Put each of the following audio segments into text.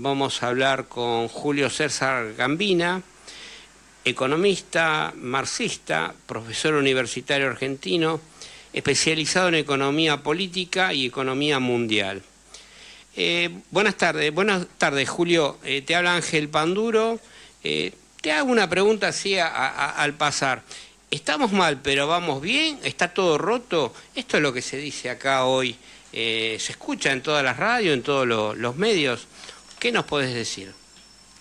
Vamos a hablar con Julio César Gambina, economista, marxista, profesor universitario argentino, especializado en economía política y economía mundial. Buenas tardes Julio. Te habla Ángel Panduro. Te hago una pregunta así al pasar. ¿Estamos mal, pero vamos bien? ¿Está todo roto? Esto es lo que se dice acá hoy. Se escucha en todas las radios, en todos los medios. ¿Qué nos podés decir?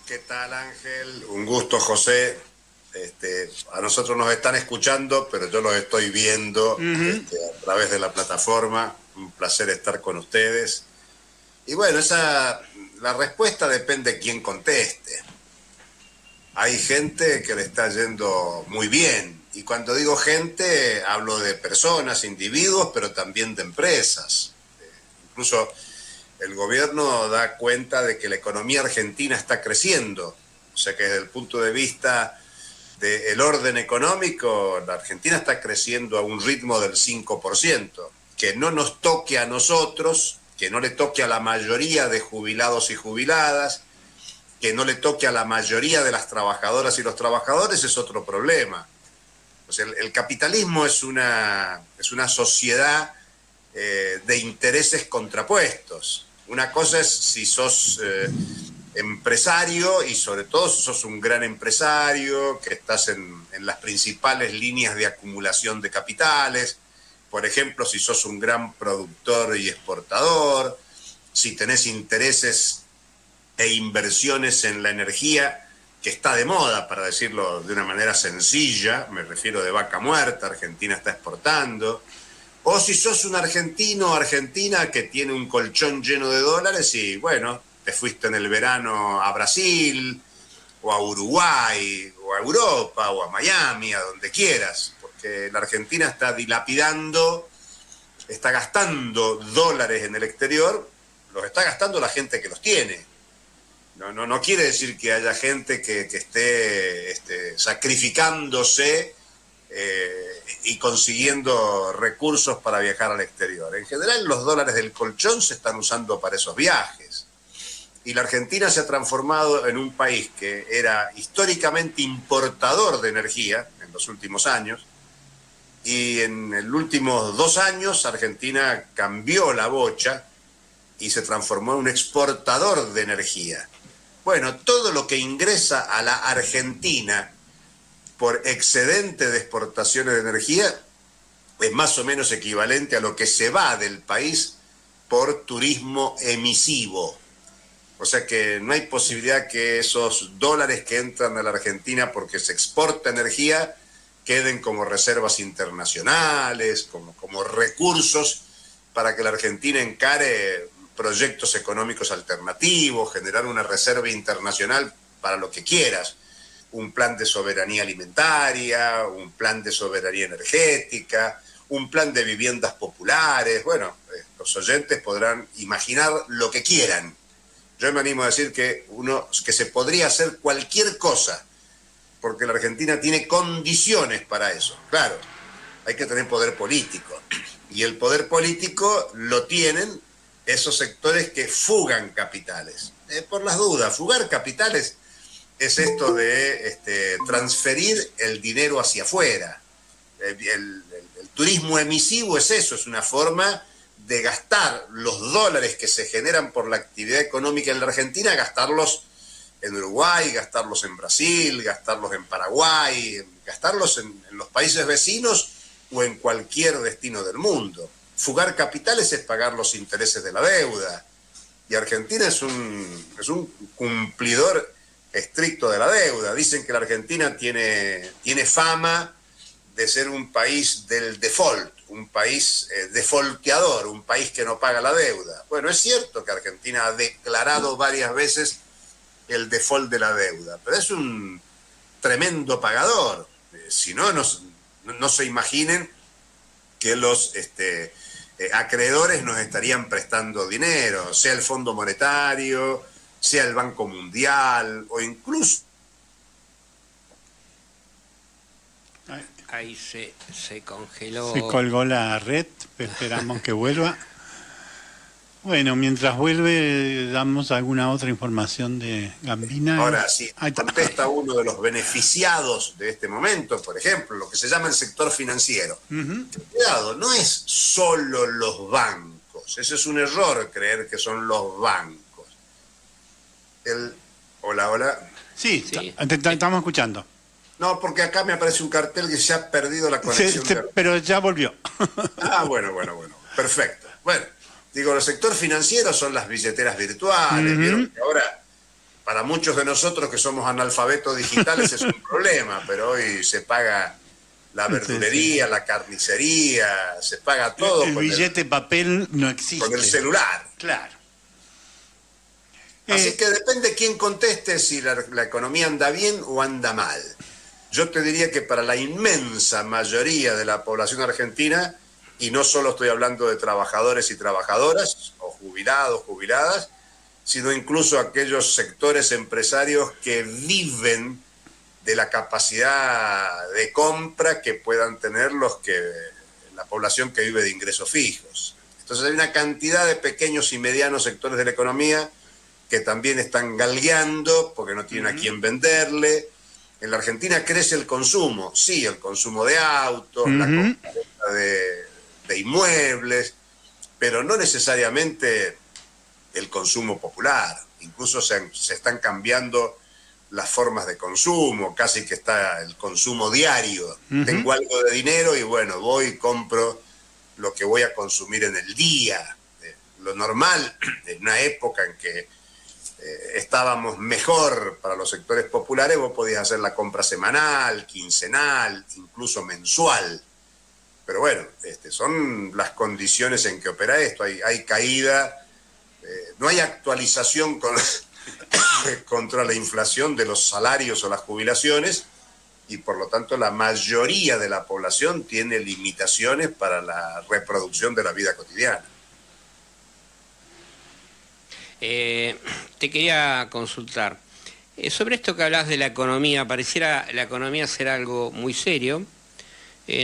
¿Qué tal, Ángel? Un gusto, José. A nosotros nos están escuchando, pero yo los estoy viendo a través de la plataforma. Un placer estar con ustedes. Y bueno, la respuesta depende de quién conteste. Hay gente que le está yendo muy bien. Y cuando digo gente, hablo de personas, individuos, pero también de empresas. Incluso el gobierno da cuenta de que la economía argentina está creciendo. O sea que desde el punto de vista del orden económico, la Argentina está creciendo a un ritmo del 5%. Que no nos toque a nosotros, que no le toque a la mayoría de jubilados y jubiladas, que no le toque a la mayoría de las trabajadoras y los trabajadores es otro problema. O sea, el capitalismo es una sociedad de intereses contrapuestos. Una cosa es si sos empresario y sobre todo si sos un gran empresario, que estás en las principales líneas de acumulación de capitales, por ejemplo, si sos un gran productor y exportador, si tenés intereses e inversiones en la energía, que está de moda, para decirlo de una manera sencilla, me refiero de vaca muerta, Argentina está exportando. O si sos un argentino o argentina que tiene un colchón lleno de dólares y, bueno, te fuiste en el verano a Brasil, o a Uruguay, o a Europa, o a Miami, a donde quieras, porque la Argentina está dilapidando, está gastando dólares en el exterior, los está gastando la gente que los tiene. No quiere decir que haya gente que esté sacrificándose y consiguiendo recursos para viajar al exterior. En general, los dólares del colchón se están usando para esos viajes. Y la Argentina se ha transformado en un país que era históricamente importador de energía en los últimos años. Y en los últimos 2 años, Argentina cambió la bocha y se transformó en un exportador de energía. Bueno, todo lo que ingresa a la Argentina por excedente de exportaciones de energía es más o menos equivalente a lo que se va del país por turismo emisivo. O sea que no hay posibilidad que esos dólares que entran a la Argentina porque se exporta energía queden como reservas internacionales, como recursos para que la Argentina encare proyectos económicos alternativos, generar una reserva internacional para lo que quieras, un plan de soberanía alimentaria, un plan de soberanía energética, un plan de viviendas populares. Bueno, los oyentes podrán imaginar lo que quieran. Yo me animo a decir que se podría hacer cualquier cosa, porque la Argentina tiene condiciones para eso. Claro, hay que tener poder político, y el poder político lo tienen esos sectores que fugan capitales. Por las dudas, fugar capitales es esto de transferir el dinero hacia afuera. El turismo emisivo es eso, es una forma de gastar los dólares que se generan por la actividad económica en la Argentina, gastarlos en Uruguay, gastarlos en Brasil, gastarlos en Paraguay, gastarlos en los países vecinos o en cualquier destino del mundo. Fugar capitales es pagar los intereses de la deuda. Y Argentina es un cumplidor estricto de la deuda. Dicen que la Argentina tiene fama de ser un país del default, un país defaulteador, un país que no paga la deuda. Bueno, es cierto que Argentina ha declarado varias veces el default de la deuda, pero es un tremendo pagador. Si no, no se imaginen que los acreedores nos estarían prestando dinero, sea el Fondo Monetario, sea el Banco Mundial o incluso... Ahí se congeló. Se colgó la red, esperamos que vuelva. Bueno, mientras vuelve, damos alguna otra información de Gambina. Ahora, si contesta uno de los beneficiados de este momento, por ejemplo, lo que se llama el sector financiero. Cuidado, no es solo los bancos. Ese es un error creer que son los bancos. Hola. Sí, estamos escuchando. No, porque acá me aparece un cartel que se ha perdido la conexión. Pero ya volvió. Bueno. Perfecto. Bueno. Digo, el sector financiero son las billeteras virtuales. Vieron que ahora, para muchos de nosotros que somos analfabetos digitales, es un problema, pero hoy se paga la verdulería, la carnicería, se paga todo. El billete papel no existe. Con el celular. Claro. Así que depende quién conteste si la economía anda bien o anda mal. Yo te diría que para la inmensa mayoría de la población argentina, y no solo estoy hablando de trabajadores y trabajadoras, o jubilados, jubiladas, sino incluso aquellos sectores empresarios que viven de la capacidad de compra que puedan tener la población que vive de ingresos fijos. Entonces hay una cantidad de pequeños y medianos sectores de la economía que también están galgueando porque no tienen a quién venderle. En la Argentina crece el consumo, sí, el consumo de autos, la compra de inmuebles, pero no necesariamente el consumo popular. Incluso se están cambiando las formas de consumo, casi que está el consumo diario. Tengo algo de dinero y bueno, voy y compro lo que voy a consumir en el día. Lo normal, en una época en que estábamos mejor para los sectores populares, vos podías hacer la compra semanal, quincenal, incluso mensual. Pero bueno, son las condiciones en que opera esto. Hay caída, no hay actualización contra la inflación de los salarios o las jubilaciones, y por lo tanto la mayoría de la población tiene limitaciones para la reproducción de la vida cotidiana. Te quería consultar. Sobre esto que hablas de la economía, pareciera la economía ser algo muy serio.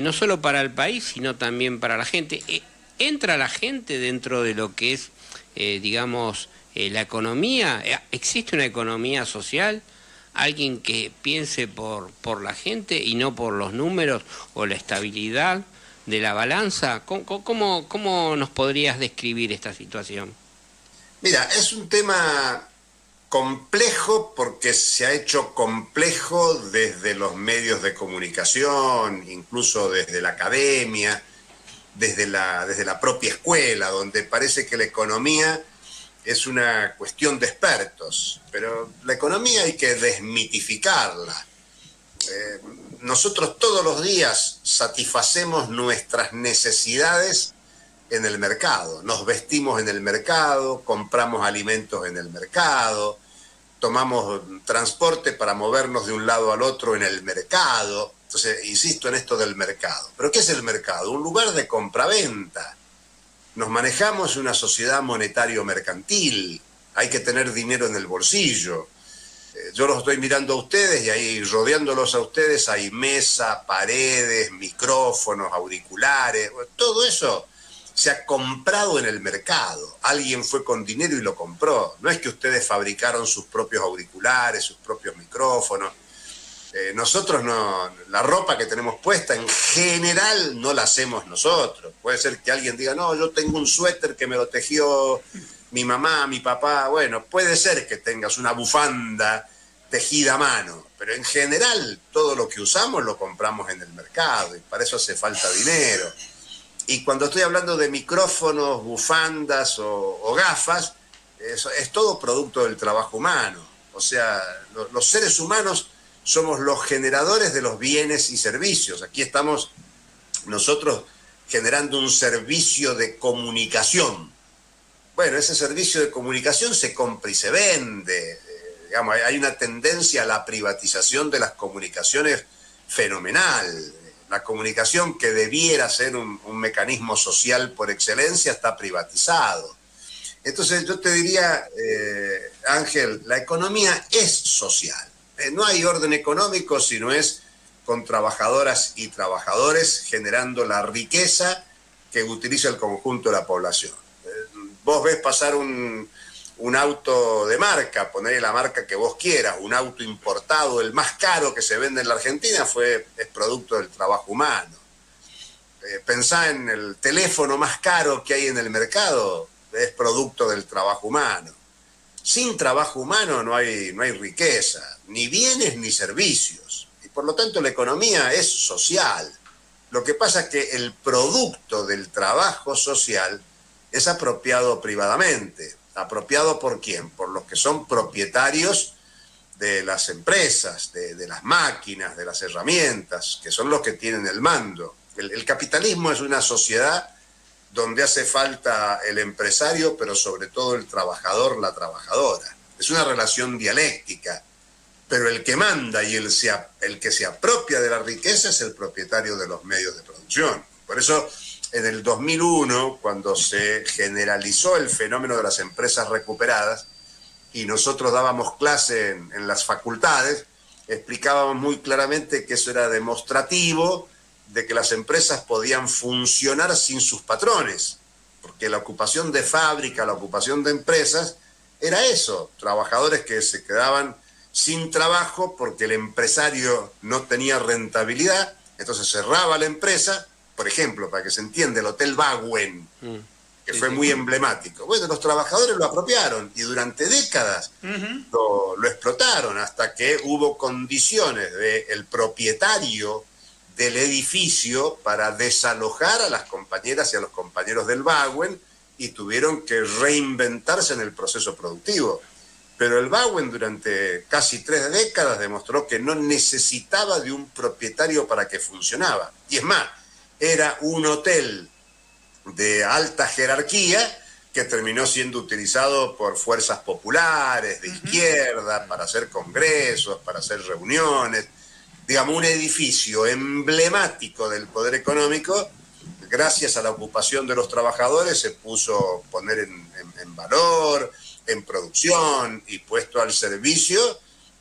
No solo para el país, sino también para la gente. ¿Entra la gente dentro de lo que es, la economía? ¿Existe una economía social? ¿Alguien que piense por la gente y no por los números o la estabilidad de la balanza? ¿Cómo nos podrías describir esta situación? Mira, es un tema complejo porque se ha hecho complejo desde los medios de comunicación, incluso desde la academia, desde la propia escuela, donde parece que la economía es una cuestión de expertos, pero la economía hay que desmitificarla. Nosotros todos los días satisfacemos nuestras necesidades en el mercado, nos vestimos en el mercado, compramos alimentos en el mercado, tomamos transporte para movernos de un lado al otro en el mercado. Entonces, insisto en esto del mercado. ¿Pero qué es el mercado? Un lugar de compraventa. Nos manejamos en una sociedad monetario-mercantil, hay que tener dinero en el bolsillo. Yo los estoy mirando a ustedes y ahí rodeándolos a ustedes hay mesa, paredes, micrófonos, auriculares, todo eso se ha comprado en el mercado. Alguien fue con dinero y lo compró. No es que ustedes fabricaron sus propios auriculares, sus propios micrófonos. Nosotros no, la ropa que tenemos puesta en general no la hacemos nosotros. Puede ser que alguien diga, no, yo tengo un suéter que me lo tejió mi mamá, mi papá. Bueno, puede ser que tengas una bufanda tejida a mano, pero en general todo lo que usamos lo compramos en el mercado y para eso hace falta dinero. Y cuando estoy hablando de micrófonos, bufandas o gafas, es todo producto del trabajo humano. O sea, los seres humanos somos los generadores de los bienes y servicios. Aquí estamos nosotros generando un servicio de comunicación. Bueno, ese servicio de comunicación se compra y se vende. Hay una tendencia a la privatización de las comunicaciones fenomenal. La comunicación, que debiera ser un mecanismo social por excelencia, está privatizado. Entonces yo te diría, Ángel, la economía es social. No hay orden económico si no es con trabajadoras y trabajadores generando la riqueza que utiliza el conjunto de la población. vos ves pasar un auto de marca, ponerle la marca que vos quieras, un auto importado, el más caro que se vende en la Argentina es producto del trabajo humano. Pensá en el teléfono más caro que hay en el mercado, es producto del trabajo humano. Sin trabajo humano no hay riqueza, ni bienes ni servicios. Y por lo tanto la economía es social. Lo que pasa es que el producto del trabajo social es apropiado privadamente. ¿Apropiado por quién? Por los que son propietarios de las empresas, de las máquinas, de las herramientas, que son los que tienen el mando. El capitalismo es una sociedad donde hace falta el empresario, pero sobre todo el trabajador, la trabajadora. Es una relación dialéctica, pero el que manda y el que se apropia de la riqueza es el propietario de los medios de producción. Por eso, en el 2001, cuando se generalizó el fenómeno de las empresas recuperadas, y nosotros dábamos clase en las facultades, explicábamos muy claramente que eso era demostrativo de que las empresas podían funcionar sin sus patrones, porque la ocupación de fábrica, la ocupación de empresas, era eso, trabajadores que se quedaban sin trabajo porque el empresario no tenía rentabilidad, entonces cerraba la empresa. Por ejemplo, para que se entienda, el Hotel Baguen, que fue muy emblemático. Bueno, los trabajadores lo apropiaron y durante décadas lo explotaron hasta que hubo condiciones del propietario del edificio para desalojar a las compañeras y a los compañeros del Baguen y tuvieron que reinventarse en el proceso productivo. Pero el Baguen durante casi 3 décadas demostró que no necesitaba de un propietario para que funcionaba. Y es más, era un hotel de alta jerarquía que terminó siendo utilizado por fuerzas populares, de izquierda, para hacer congresos, para hacer reuniones. Digamos, un edificio emblemático del poder económico, gracias a la ocupación de los trabajadores, se puso a poner en valor, en producción y puesto al servicio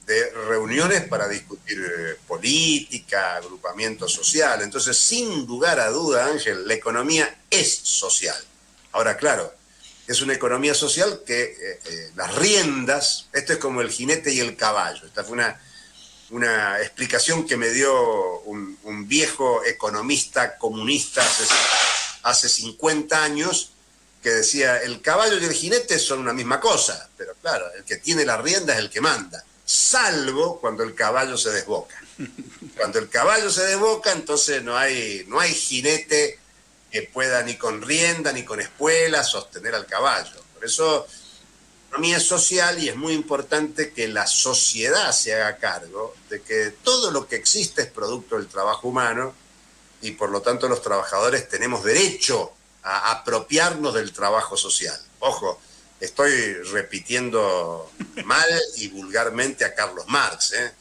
de reuniones para discutir política, agrupamiento social. Entonces, sin lugar a duda, Ángel, la economía es social. Ahora, claro, es una economía social que las riendas, esto es como el jinete y el caballo. Esta fue una explicación que me dio un viejo economista comunista hace 50 años, que decía, el caballo y el jinete son una misma cosa, pero claro, el que tiene la rienda es el que manda, salvo cuando el caballo se desboca. Cuando el caballo se desboca, entonces no hay jinete que pueda ni con rienda ni con espuela sostener al caballo. Por eso la economía es social y es muy importante que la sociedad se haga cargo de que todo lo que existe es producto del trabajo humano y por lo tanto los trabajadores tenemos derecho a apropiarnos del trabajo social. Ojo, estoy repitiendo mal y vulgarmente a Carlos Marx, ¿eh?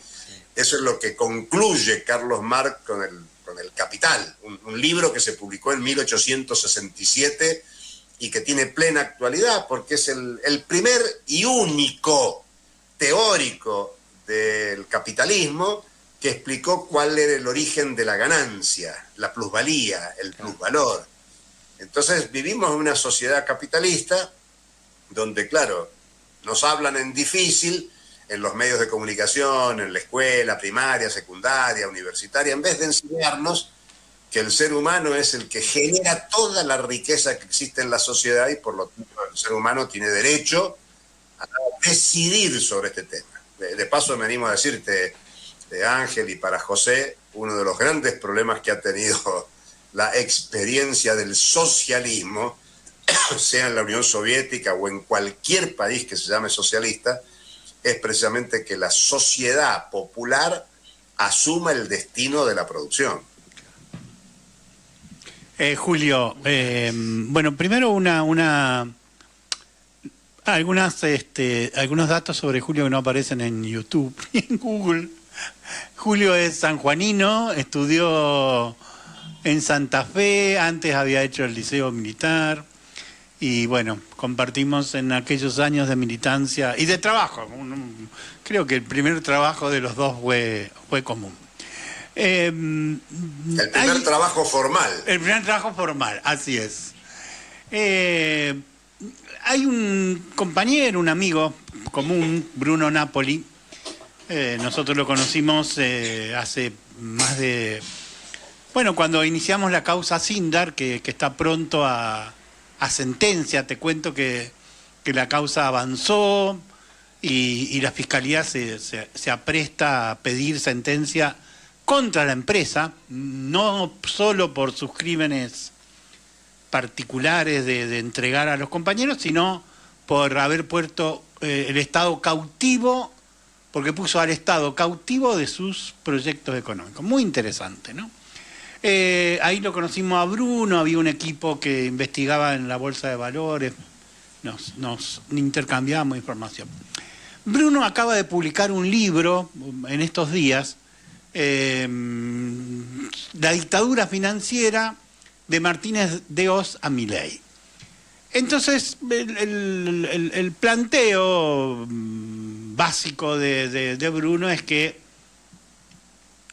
Eso es lo que concluye Carlos Marx con el Capital, un libro que se publicó en 1867 y que tiene plena actualidad porque es el primer y único teórico del capitalismo que explicó cuál era el origen de la ganancia, la plusvalía, el plusvalor. Entonces vivimos en una sociedad capitalista donde, claro, nos hablan en difícil en los medios de comunicación, en la escuela primaria, secundaria, universitaria, en vez de enseñarnos que el ser humano es el que genera toda la riqueza que existe en la sociedad y por lo tanto el ser humano tiene derecho a decidir sobre este tema. De paso me animo a decirte, Ángel, y para José, uno de los grandes problemas que ha tenido la experiencia del socialismo, sea en la Unión Soviética o en cualquier país que se llame socialista, es precisamente que la sociedad popular asuma el destino de la producción. Julio, bueno, primero algunos datos sobre Julio que no aparecen en YouTube y en Google. Julio es sanjuanino, estudió en Santa Fe, antes había hecho el liceo militar y bueno, compartimos en aquellos años de militancia y de trabajo. Creo que el primer trabajo de los dos fue común. El primer trabajo formal. El primer trabajo formal, así es. hay un compañero, un amigo común, Bruno Napoli. Nosotros lo conocimos hace más de... Bueno, cuando iniciamos la causa Sindar, que está pronto a sentencia, te cuento que la causa avanzó y la Fiscalía se apresta a pedir sentencia contra la empresa, no solo por sus crímenes particulares de entregar a los compañeros, sino por haber puesto el Estado cautivo, porque puso al Estado cautivo de sus proyectos económicos. Muy interesante, ¿no? Ahí lo conocimos a Bruno, había un equipo que investigaba en la Bolsa de Valores, nos intercambiábamos información. Bruno acaba de publicar un libro en estos días, La dictadura financiera de Martínez de Hoz a Milei. Entonces, el planteo básico de Bruno es que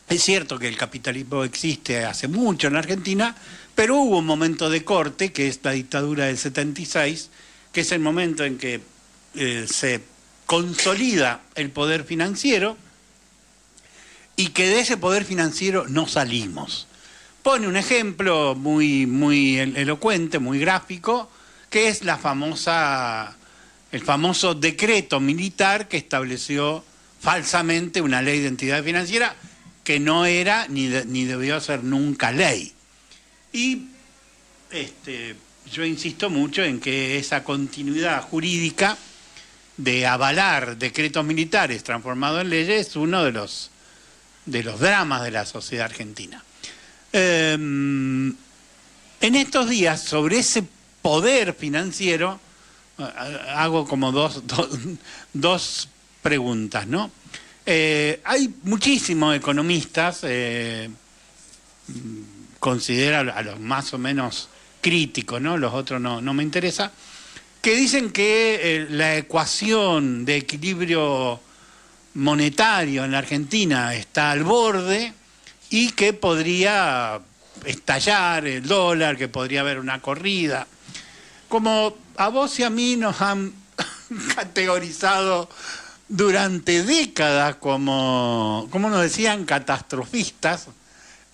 es cierto que el capitalismo existe hace mucho en la Argentina, pero hubo un momento de corte, que es la dictadura del 76, que es el momento en que se consolida el poder financiero y que de ese poder financiero no salimos. Pone un ejemplo muy elocuente, muy gráfico, que es el famoso decreto militar que estableció falsamente una ley de entidad financiera que no era ni debió ser nunca ley. Y yo insisto mucho en que esa continuidad jurídica de avalar decretos militares transformados en leyes es uno de los dramas de la sociedad argentina. En estos días, sobre ese poder financiero, hago como dos preguntas, ¿no? Hay muchísimos economistas, considero a los más o menos críticos, ¿no? Los otros no me interesa, que dicen que la ecuación de equilibrio monetario en la Argentina está al borde y que podría estallar el dólar, que podría haber una corrida. Como a vos y a mí nos han categorizado durante décadas como nos decían, catastrofistas,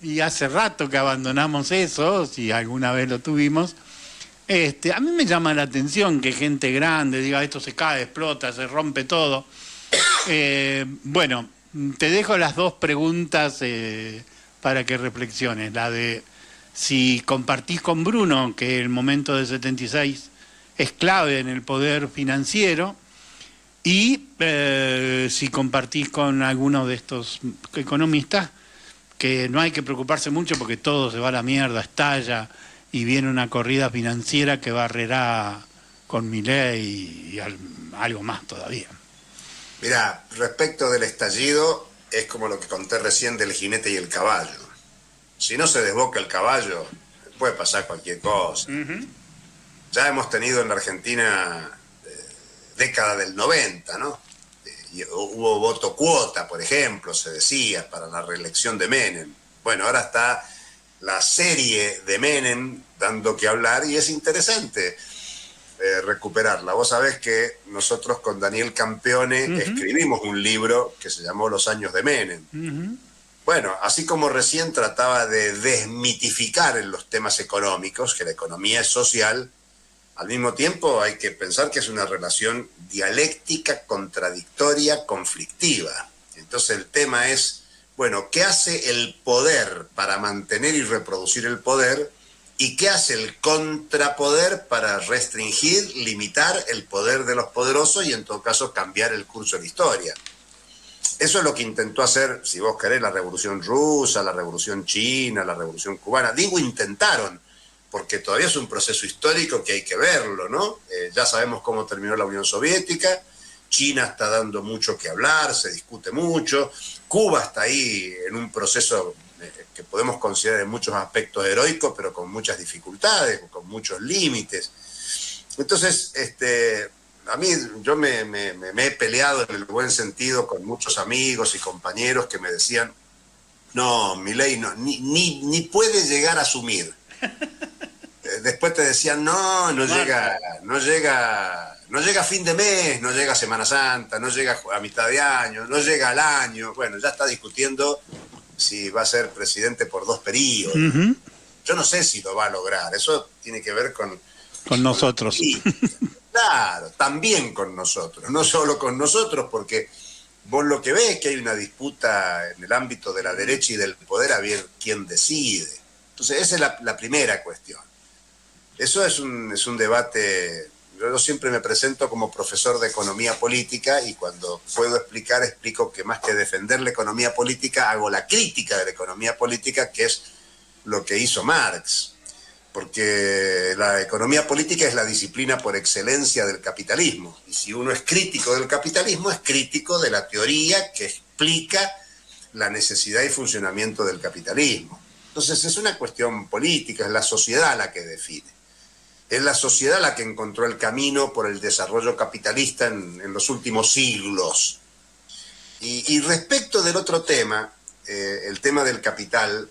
y hace rato que abandonamos eso, si alguna vez lo tuvimos. A mí me llama la atención que gente grande diga esto se cae, explota, se rompe todo. Bueno, te dejo las dos preguntas para que reflexiones. La de si compartís con Bruno que el momento del 76 es clave en el poder financiero, y si compartís con algunos de estos economistas que no hay que preocuparse mucho porque todo se va a la mierda, estalla y viene una corrida financiera que barrerá con Milei y algo más todavía. Mirá, respecto del estallido, es como lo que conté recién del jinete y el caballo. Si no se desboca el caballo, puede pasar cualquier cosa. Uh-huh. Ya hemos tenido en la Argentina década del 90, ¿no? Y hubo voto cuota, por ejemplo, se decía, para la reelección de Menem. Bueno, ahora está la serie de Menem dando que hablar y es interesante recuperarla. Vos sabés que nosotros con Daniel Campione escribimos un libro que se llamó Los años de Menem. Bueno, así como recién trataba de desmitificar en los temas económicos, que la economía es social, al mismo tiempo hay que pensar que es una relación dialéctica, contradictoria, conflictiva. Entonces el tema es, bueno, ¿qué hace el poder para mantener y reproducir el poder? ¿Y qué hace el contrapoder para restringir, limitar el poder de los poderosos y en todo caso cambiar el curso de la historia? Eso es lo que intentó hacer, si vos querés, la Revolución Rusa, la Revolución China, la Revolución Cubana. Digo intentaron, porque todavía es un proceso histórico que hay que verlo, ¿no? Ya sabemos cómo terminó la Unión Soviética, China está dando mucho que hablar, se discute mucho, Cuba está ahí en un proceso que podemos considerar en muchos aspectos heroico, pero con muchas dificultades, con muchos límites. Entonces, a mí yo me he peleado en el buen sentido con muchos amigos y compañeros que me decían, no, Milei no, ni puede llegar a asumir. después te decían, no llega a fin de mes, no llega a Semana Santa, no llega a mitad de año, no llega al año. Bueno, ya está discutiendo si va a ser presidente por 2 periodos. Yo no sé si lo va a lograr, eso tiene que ver con nosotros. Claro, también con nosotros, no solo con nosotros, porque vos lo que ves es que hay una disputa en el ámbito de la derecha y del poder a ver quién decide. Entonces esa es la primera cuestión. Eso es un debate. Yo siempre me presento como profesor de economía política y cuando puedo explicar, explico que más que defender la economía política, hago la crítica de la economía política, que es lo que hizo Marx. Porque la economía política es la disciplina por excelencia del capitalismo. Y si uno es crítico del capitalismo, es crítico de la teoría que explica la necesidad y funcionamiento del capitalismo. Entonces es una cuestión política, es la sociedad la que define. Es la sociedad la que encontró el camino por el desarrollo capitalista en los últimos siglos. Y respecto del otro tema, el tema del capital,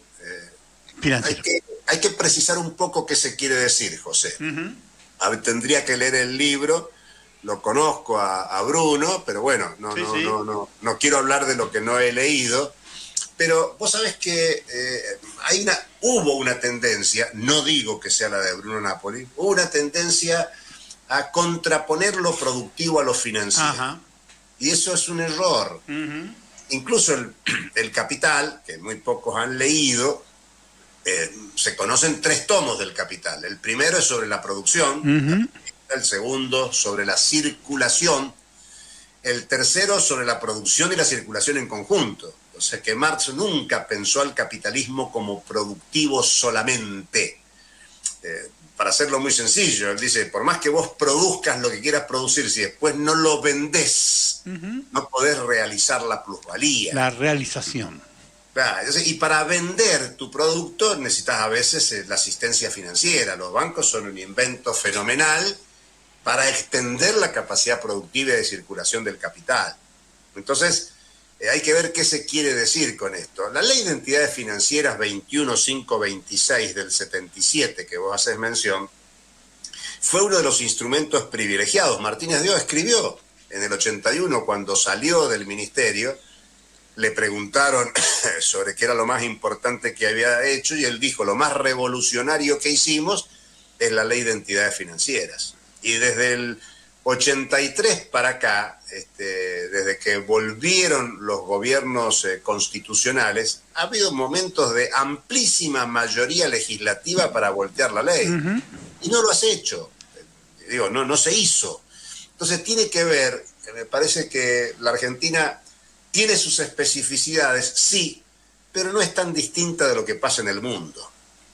hay que precisar un poco qué se quiere decir, José. Tendría que leer el libro, lo conozco a Bruno, pero bueno, no quiero hablar de lo que no he leído. Pero vos sabés que hubo una tendencia, no digo que sea la de Bruno Napoli, hubo una tendencia a contraponer lo productivo a lo financiero. Ajá. Y eso es un error. Incluso el Capital, que muy pocos han leído, se conocen 3 tomos del Capital. El primero es sobre la producción, el segundo sobre la circulación, el tercero sobre la producción y la circulación en conjunto. O sea que Marx nunca pensó al capitalismo como productivo solamente. Para hacerlo muy sencillo, él dice, por más que vos produzcas lo que quieras producir, si después no lo vendés, no podés realizar la plusvalía. La realización. Claro, y para vender tu producto necesitas a veces la asistencia financiera. Los bancos son un invento fenomenal para extender la capacidad productiva y de circulación del capital. Entonces, hay que ver qué se quiere decir con esto. La Ley de Entidades Financieras 21526 del 77, que vos haces mención, fue uno de los instrumentos privilegiados. Martínez de Oz escribió en el 81, cuando salió del ministerio, le preguntaron sobre qué era lo más importante que había hecho y él dijo, lo más revolucionario que hicimos es la Ley de Entidades Financieras. Y desde el 83 para acá, desde que volvieron los gobiernos constitucionales, ha habido momentos de amplísima mayoría legislativa para voltear la ley. Y no lo has hecho. Digo, no se hizo. Entonces tiene que ver, me parece que la Argentina tiene sus especificidades, sí, pero no es tan distinta de lo que pasa en el mundo.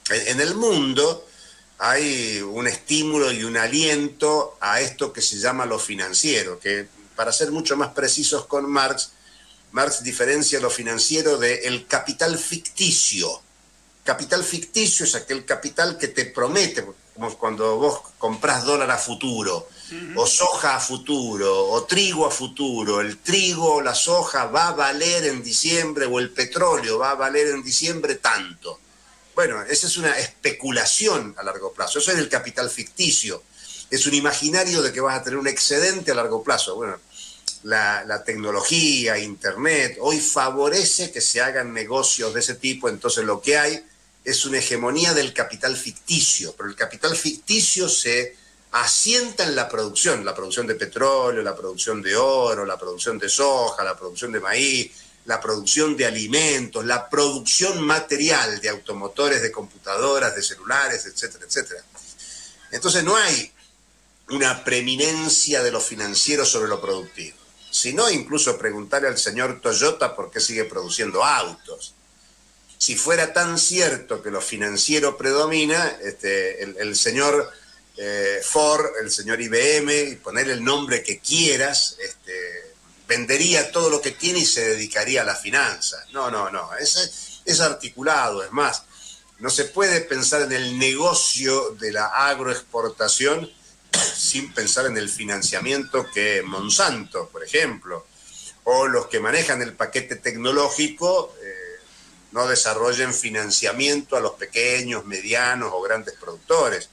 En el mundo hay un estímulo y un aliento a esto que se llama lo financiero, que para ser mucho más precisos con Marx diferencia lo financiero del capital ficticio. Capital ficticio es aquel capital que te promete, como cuando vos comprás dólar a futuro, o soja a futuro, o trigo a futuro. El trigo o la soja va a valer en diciembre, o el petróleo va a valer en diciembre tanto. Bueno, esa es una especulación a largo plazo. Eso es el capital ficticio. Es un imaginario de que vas a tener un excedente a largo plazo. Bueno, la tecnología, Internet, hoy favorece que se hagan negocios de ese tipo. Entonces lo que hay es una hegemonía del capital ficticio. Pero el capital ficticio se asienta en la producción de petróleo, la producción de oro, la producción de soja, la producción de maíz, la producción de alimentos, la producción material de automotores, de computadoras, de celulares, etcétera, etcétera. Entonces no hay una preeminencia de lo financiero sobre lo productivo, sino incluso preguntarle al señor Toyota por qué sigue produciendo autos. Si fuera tan cierto que lo financiero predomina, el señor Ford, el señor IBM, y poner el nombre que quieras, vendería todo lo que tiene y se dedicaría a la finanza. No, es articulado. Es más, no se puede pensar en el negocio de la agroexportación sin pensar en el financiamiento que Monsanto, por ejemplo, o los que manejan el paquete tecnológico, no desarrollen financiamiento a los pequeños, medianos o grandes productores.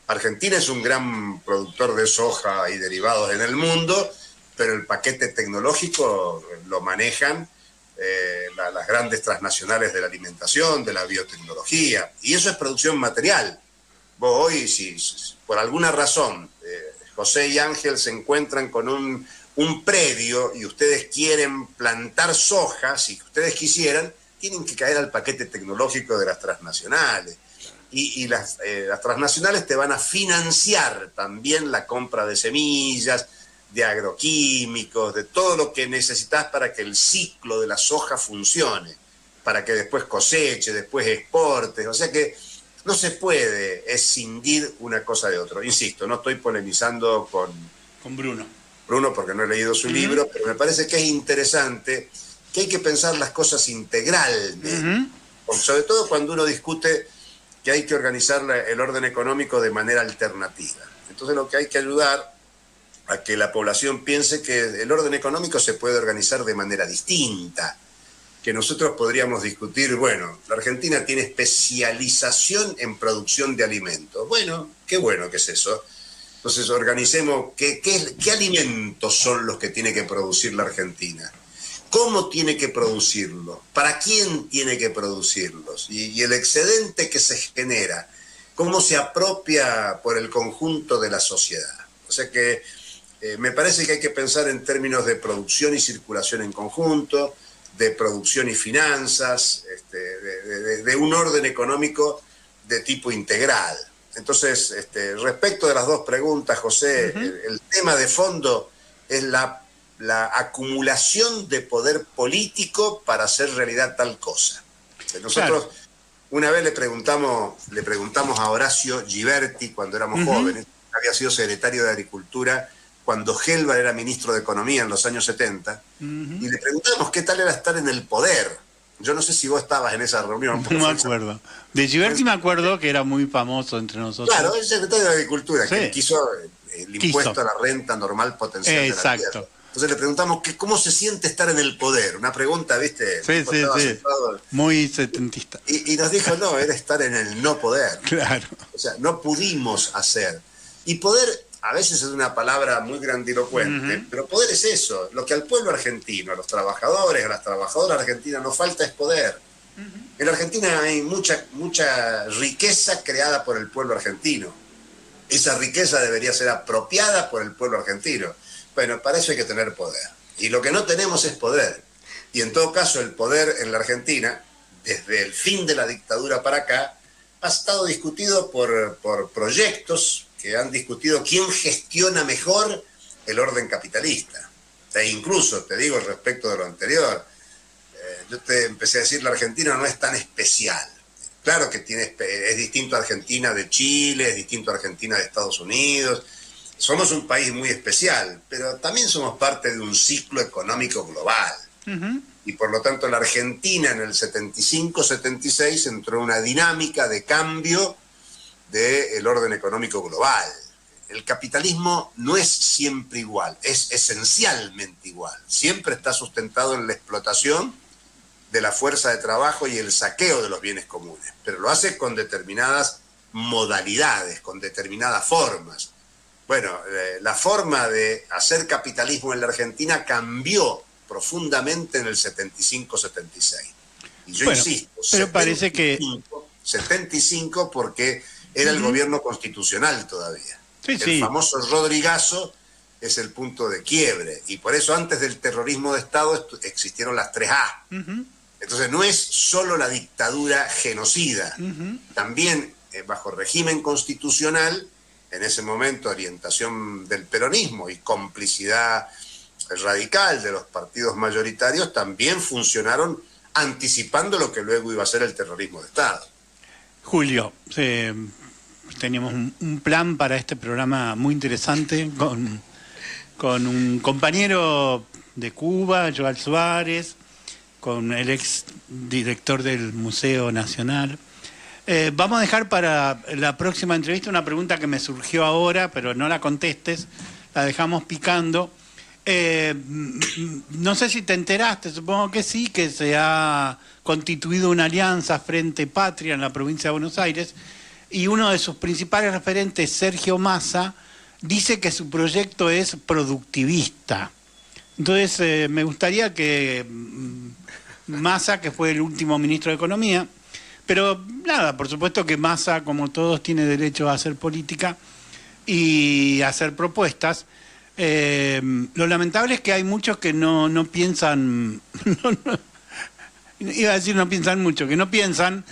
Argentina es un gran productor de soja y derivados en el mundo, pero el paquete tecnológico lo manejan las grandes transnacionales de la alimentación, de la biotecnología, y eso es producción material. Vos hoy, si por alguna razón José y Ángel se encuentran con un predio y ustedes quieren plantar soja, si ustedes quisieran, tienen que caer al paquete tecnológico de las transnacionales. Y las transnacionales te van a financiar también la compra de semillas, de agroquímicos, de todo lo que necesitas para que el ciclo de la soja funcione, para que después coseche, después exportes. O sea que no se puede escindir una cosa de otro. Insisto, no estoy polemizando con Bruno, porque no he leído su libro, pero me parece que es interesante, que hay que pensar las cosas integralmente, sobre todo cuando uno discute que hay que organizar el orden económico de manera alternativa. Entonces lo que hay que ayudar a que la población piense que el orden económico se puede organizar de manera distinta, que nosotros podríamos discutir, bueno, la Argentina tiene especialización en producción de alimentos. Bueno, qué bueno que es eso. Entonces organicemos qué alimentos son los que tiene que producir la Argentina. ¿Cómo tiene que producirlos? ¿Para quién tiene que producirlos? Y el excedente que se genera, ¿cómo se apropia por el conjunto de la sociedad? O sea que me parece que hay que pensar en términos de producción y circulación en conjunto, de producción y finanzas, de un orden económico de tipo integral. Entonces, respecto de las dos preguntas, José, el tema de fondo es la acumulación de poder político para hacer realidad tal cosa. Nosotros una vez le preguntamos a Horacio Giberti cuando éramos jóvenes, había sido secretario de Agricultura cuando Gelbar era ministro de Economía en los años 70, y le preguntamos qué tal era estar en el poder. Yo no sé si vos estabas en esa reunión. No me acuerdo. De Giberti me acuerdo que era muy famoso entre nosotros. Claro, el secretario de Agricultura, que quiso el impuesto a la renta normal potencial de la tierra. Entonces le preguntamos cómo se siente estar en el poder. Una pregunta, ¿viste? Sí. Muy setentista. Y nos dijo, no, era estar en el no poder. Claro. O sea, no pudimos hacer. Y poder, a veces es una palabra muy grandilocuente, pero poder es eso. Lo que al pueblo argentino, a los trabajadores, a las trabajadoras argentinas nos falta es poder. En Argentina hay mucha riqueza creada por el pueblo argentino. Esa riqueza debería ser apropiada por el pueblo argentino. Bueno, para eso hay que tener poder. Y lo que no tenemos es poder. Y en todo caso, el poder en la Argentina, desde el fin de la dictadura para acá, ha estado discutido por proyectos que han discutido quién gestiona mejor el orden capitalista. E incluso, te digo, respecto de lo anterior, yo te empecé a decir, la Argentina no es tan especial. Claro que es distinto a Argentina de Chile, es distinto a Argentina de Estados Unidos. Somos un país muy especial, pero también somos parte de un ciclo económico global. Y por lo tanto la Argentina en el 75-76 entró en una dinámica de cambio del orden económico global. El capitalismo no es siempre igual, es esencialmente igual. Siempre está sustentado en la explotación de la fuerza de trabajo y el saqueo de los bienes comunes, pero lo hace con determinadas modalidades, con determinadas formas. Bueno, la forma de hacer capitalismo en la Argentina cambió profundamente en el 75-76. Y yo insisto, pero parece que 75 porque era el gobierno constitucional todavía. El famoso Rodrigazo es el punto de quiebre, y por eso antes del terrorismo de Estado existieron las 3A. Entonces no es solo la dictadura genocida, también bajo régimen constitucional, en ese momento orientación del peronismo y complicidad radical de los partidos mayoritarios, también funcionaron anticipando lo que luego iba a ser el terrorismo de Estado. Julio, teníamos un plan para este programa muy interesante con un compañero de Cuba, Joal Suárez, con el ex director del Museo Nacional. Vamos a dejar para la próxima entrevista una pregunta que me surgió ahora, pero no la contestes, la dejamos picando. No sé si te enteraste, supongo que sí, que se ha constituido una alianza Frente Patria en la provincia de Buenos Aires, y uno de sus principales referentes, Sergio Massa, dice que su proyecto es productivista. Entonces, me gustaría que Massa, que fue el último ministro de Economía, pero nada, por supuesto que Massa, como todos, tiene derecho a hacer política y a hacer propuestas. Lo lamentable es que hay muchos que no piensan, iba a decir no piensan mucho, que no piensan,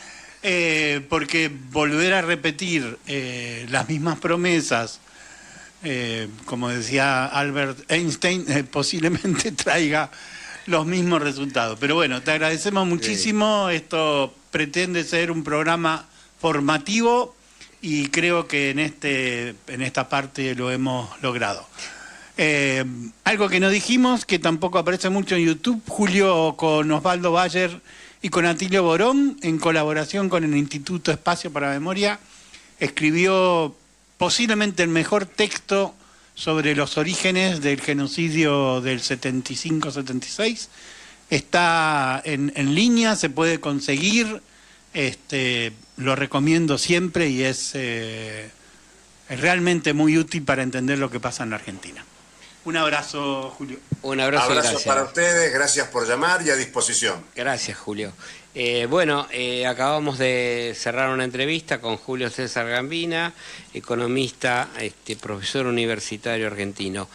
porque volver a repetir las mismas promesas, como decía Albert Einstein, posiblemente traiga los mismos resultados. Pero bueno, te agradecemos muchísimo. Esto pretende ser un programa formativo y creo que en esta parte lo hemos logrado. Algo que no dijimos, que tampoco aparece mucho en YouTube, Julio con Osvaldo Bayer y con Atilio Borón, en colaboración con el Instituto Espacio para la Memoria, escribió posiblemente el mejor texto sobre los orígenes del genocidio del 75-76. Está en línea, se puede conseguir, lo recomiendo siempre y es realmente muy útil para entender lo que pasa en la Argentina. Un abrazo, Julio. Un abrazo, Abrazo para ustedes, gracias por llamar y a disposición. Gracias, Julio. Acabamos de cerrar una entrevista con Julio César Gambina, economista, profesor universitario argentino.